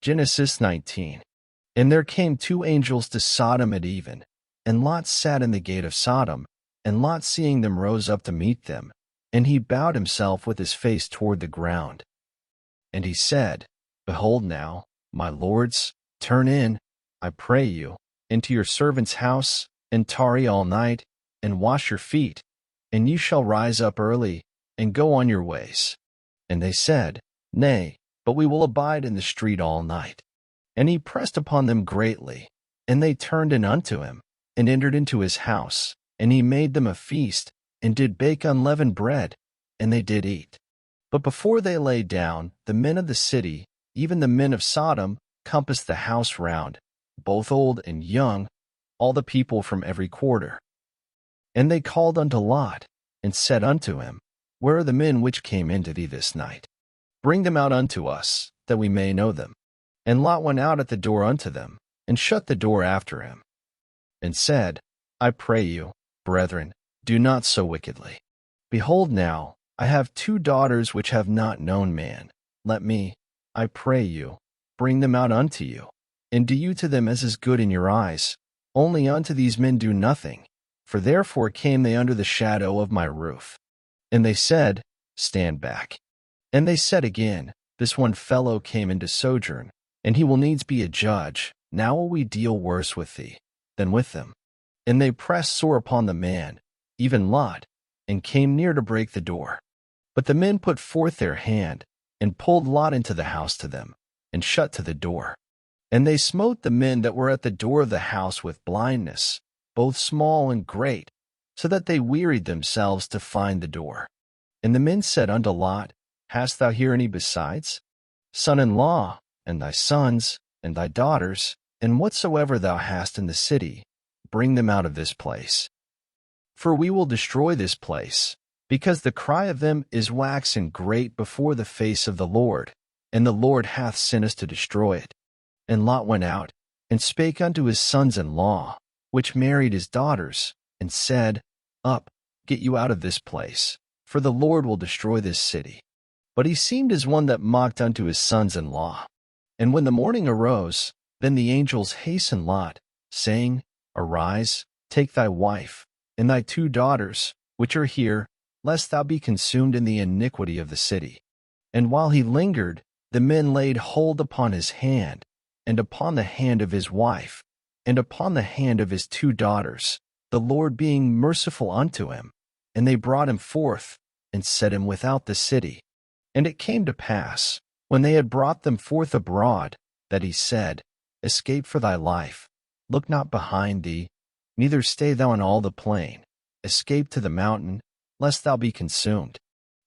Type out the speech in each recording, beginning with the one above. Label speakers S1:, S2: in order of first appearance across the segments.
S1: Genesis 19. And there came two angels to Sodom at even, and Lot sat in the gate of Sodom, and Lot seeing them rose up to meet them, and he bowed himself with his face toward the ground. And he said, Behold now, my lords, turn in, I pray you, into your servant's house, and tarry all night, and wash your feet, and you shall rise up early, and go on your ways. And they said, Nay, but we will abide in the street all night. And he pressed upon them greatly, and they turned in unto him, and entered into his house, and he made them a feast, and did bake unleavened bread, and they did eat. But before they lay down, the men of the city, even the men of Sodom, compassed the house round, both old and young, all the people from every quarter. And they called unto Lot, and said unto him, Where are the men which came into thee this night? Bring them out unto us, that we may know them. And Lot went out at the door unto them, and shut the door after him, and said, I pray you, brethren, do not so wickedly. Behold now, I have two daughters which have not known man. Let me, I pray you, bring them out unto you, and do you to them as is good in your eyes. Only unto these men do nothing, for therefore came they under the shadow of my roof. And they said, Stand back. And they said again, This one fellow came into sojourn, and he will needs be a judge. Now will we deal worse with thee than with them. And they pressed sore upon the man, even Lot, and came near to break the door. But the men put forth their hand, and pulled Lot into the house to them, and shut to the door. And they smote the men that were at the door of the house with blindness, both small and great, so that they wearied themselves to find the door. And the men said unto Lot, Hast thou here any besides? Son-in-law, and thy sons, and thy daughters, and whatsoever thou hast in the city, bring them out of this place. For we will destroy this place, because the cry of them is waxen great before the face of the Lord, and the Lord hath sent us to destroy it. And Lot went out, and spake unto his sons-in-law, which married his daughters, and said, Up, get you out of this place, for the Lord will destroy this city. But he seemed as one that mocked unto his sons-in-law. And when the morning arose, then the angels hastened Lot, saying, Arise, take thy wife, and thy two daughters, which are here, lest thou be consumed in the iniquity of the city. And while he lingered, the men laid hold upon his hand, and upon the hand of his wife, and upon the hand of his two daughters, the Lord being merciful unto him. And they brought him forth, and set him without the city. And it came to pass, when they had brought them forth abroad, that he said, Escape for thy life, look not behind thee, neither stay thou in all the plain. Escape to the mountain, lest thou be consumed.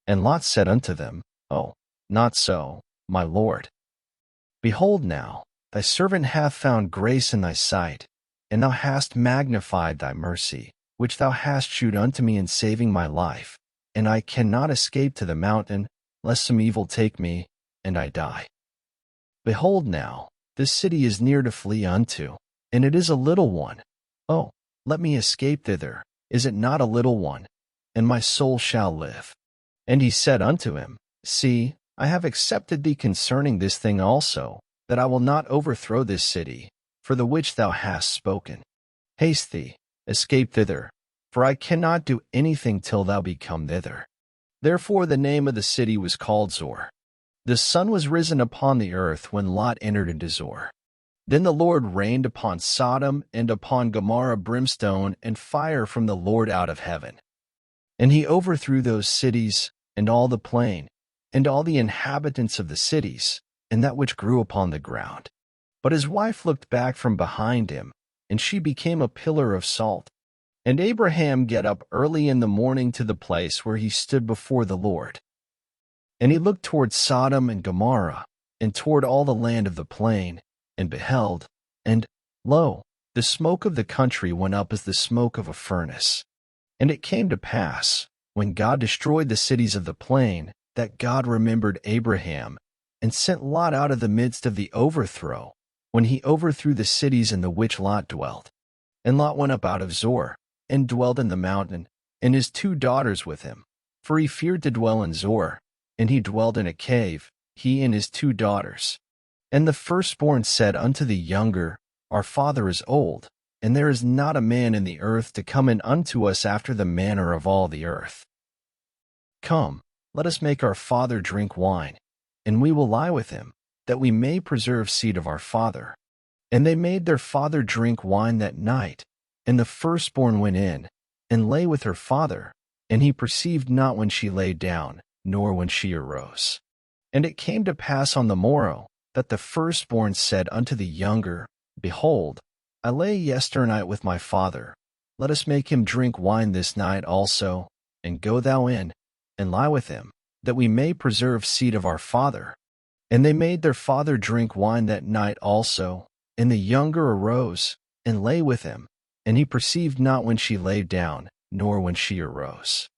S1: And Lot said unto them, Oh, not so, my lord. Behold now, thy servant hath found grace in thy sight, and thou hast magnified thy mercy, which thou hast shewed unto me in saving my life, and I cannot escape to the mountain, lest some evil take me, and I die. Behold now, this city is near to flee unto, and it is a little one. Oh, let me escape thither, is it not a little one? And my soul shall live. And he said unto him, See, I have accepted thee concerning this thing also, that I will not overthrow this city, for the which thou hast spoken. Haste thee, escape thither, for I cannot do anything till thou be come thither. Therefore the name of the city was called Zoar. The sun was risen upon the earth when Lot entered into Zoar. Then the Lord rained upon Sodom and upon Gomorrah brimstone and fire from the Lord out of heaven. And he overthrew those cities, and all the plain, and all the inhabitants of the cities, and that which grew upon the ground. But his wife looked back from behind him, and she became a pillar of salt. And Abraham get up early in the morning to the place where he stood before the Lord. And he looked toward Sodom and Gomorrah, and toward all the land of the plain, and beheld, and, lo, the smoke of the country went up as the smoke of a furnace. And it came to pass, when God destroyed the cities of the plain, that God remembered Abraham, and sent Lot out of the midst of the overthrow, when he overthrew the cities in the which Lot dwelt. And Lot went up out of Zoar, and dwelt in the mountain, and his two daughters with him, for he feared to dwell in Zoar, and he dwelt in a cave, he and his two daughters. And the firstborn said unto the younger, Our father is old, and there is not a man in the earth to come in unto us after the manner of all the earth. Come, let us make our father drink wine, and we will lie with him, that we may preserve seed of our father. And they made their father drink wine that night. And the firstborn went in, and lay with her father, and he perceived not when she lay down, nor when she arose. And it came to pass on the morrow, that the firstborn said unto the younger, Behold, I lay yesternight with my father. Let us make him drink wine this night also, and go thou in, and lie with him, that we may preserve seed of our father. And they made their father drink wine that night also, and the younger arose, and lay with him, and he perceived not when she lay down, nor when she arose.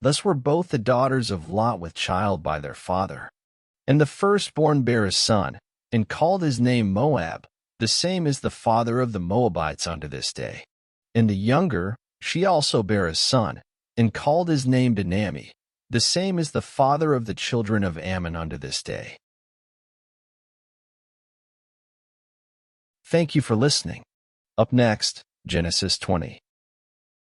S1: Thus were both the daughters of Lot with child by their father. And the firstborn bare a son, and called his name Moab. The same is the father of the Moabites unto this day. And the younger, she also bare a son, and called his name Benammi. The same is the father of the children of Ammon unto this day. Thank you for listening. Up next, Genesis 20.